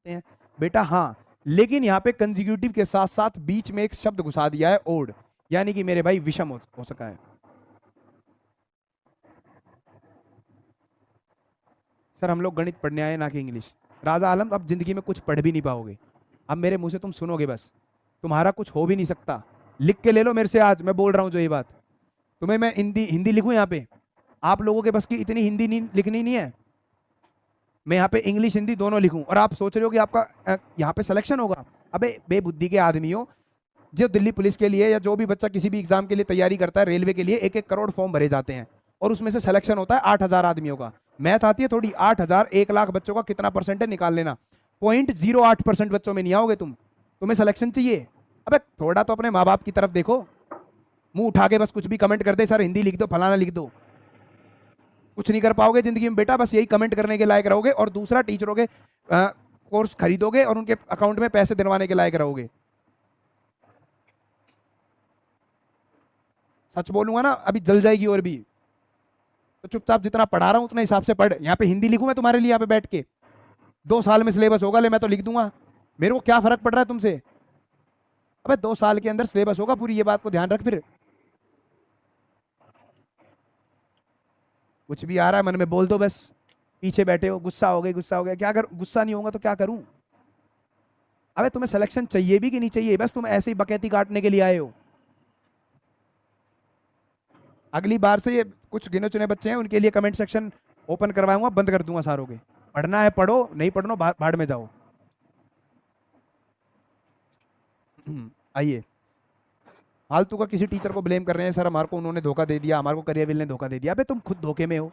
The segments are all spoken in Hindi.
सकते हैं बेटा, हाँ, लेकिन यहाँ पे कंजिक्यूटिव के साथ साथ बीच में एक शब्द घुसा दिया है ओड, यानी कि मेरे भाई विषम हो सका है। सर हम लोग गणित पढ़ने आए ना कि इंग्लिश। राजा आलम अब जिंदगी में कुछ पढ़ भी नहीं पाओगे, अब मेरे मुंह से तुम सुनोगे बस, तुम्हारा कुछ हो भी नहीं सकता। लिख के ले लो मेरे से, आज मैं बोल रहा हूँ जो ये बात, तुम्हें मैं हिंदी हिंदी लिखूं यहाँ पे, आप लोगों के बस की इतनी हिंदी नहीं लिखनी नहीं है, मैं यहाँ पे इंग्लिश हिंदी दोनों लिखूं और आप सोच रहे हो कि आपका यहाँ पे सिलेक्शन होगा। अबे बेबुद्धि के आदमी हो, जो दिल्ली पुलिस के लिए या जो भी बच्चा किसी भी एग्जाम के लिए तैयारी करता है, रेलवे के लिए 1-1 करोड़ फॉर्म भरे जाते हैं और उसमें से सिलेक्शन होता है 8,000 आदमियों का। मैथ आती है थोड़ी, 8,000 1 लाख बच्चों का कितना परसेंट है निकाल लेना, 0.08% बच्चों में नहीं आओगे तुम, तुम्हें सिलेक्शन चाहिए। अबे थोड़ा तो अपने माँ बाप की तरफ देखो, मुंह उठा के बस कुछ भी कमेंट कर दे, सर हिंदी लिख दो फलाना लिख दो, कुछ नहीं कर पाओगे जिंदगी में बेटा, बस यही कमेंट करने के लायक रहोगे। और दूसरा, टीचरों के कोर्स खरीदोगे और उनके अकाउंट में पैसे दिलवाने के लायक रहोगे। सच बोलूंगा ना अभी जल जाएगी और भी, तो चुपचाप जितना पढ़ा रहा हूं उतना हिसाब से पढ़। यहाँ पे हिंदी लिखूं मैं तुम्हारे लिए यहाँ पे बैठ के, 2 साल में सिलेबस होगा, ले मैं तो लिख दूंगा, मेरे को क्या फर्क पड़ रहा है तुमसे। अबे 2 साल के अंदर सिलेबस होगा पूरी, ये बात को ध्यान रख। फिर कुछ भी आ रहा है मन में बोल दो बस, पीछे बैठे हो गुस्सा हो गए, गुस्सा हो गया, क्या कर, गुस्सा नहीं होगा तो क्या करूं। अबे तुम्हें सिलेक्शन चाहिए भी कि नहीं चाहिए, बस तुम ऐसे ही बकैती काटने के लिए आए हो। अगली बार से ये कुछ गिने चुने बच्चे हैं उनके लिए कमेंट सेक्शन ओपन करवाऊंगा, बंद कर दूंगा सारों के, पढ़ना है पढ़ो, नहीं पढ़ना भाड़ में जाओ। आइए, फालतू का किसी टीचर को ब्लेम कर रहे हैं, सर हमारे को उन्होंने धोखा दे दिया, हमारे को करियर ने धोखा दे दिया। अबे तुम खुद धोखे में हो,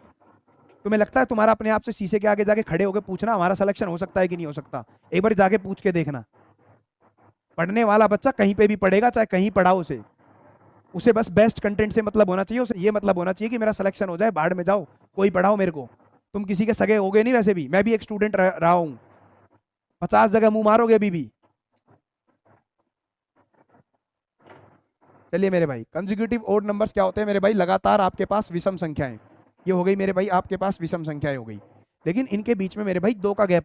तुम्हें लगता है तुम्हारा अपने आप से शीशे के आगे जाके खड़े होकर पूछना हमारा सिलेक्शन हो सकता है कि नहीं हो सकता, एक बार जाके पूछ के देखना। पढ़ने वाला बच्चा कहीं पे भी पढ़ेगा, चाहे कहीं पढ़ाओ उसे, उसे बस बेस्ट कंटेंट से मतलब होना चाहिए, उसे ये मतलब होना चाहिए कि मेरा सिलेक्शन हो जाए, बाहर में जाओ, कोई पढ़ाओ मेरे को। तुम किसी के सगे होगे नहीं, वैसे भी मैं भी एक स्टूडेंट रहा हूं, 50 जगह मुंह मारोगे अभी भी। चलिए मेरे भाई, कंसेक्यूटिव ओड नंबर्स क्या होते हैं मेरे भाई, लगातार आपके पास विषम संख्याएं, ये हो गई मेरे भाई आपके पास विषम संख्याएं हो गई, लेकिन इनके बीच में मेरे भाई 2 का गैप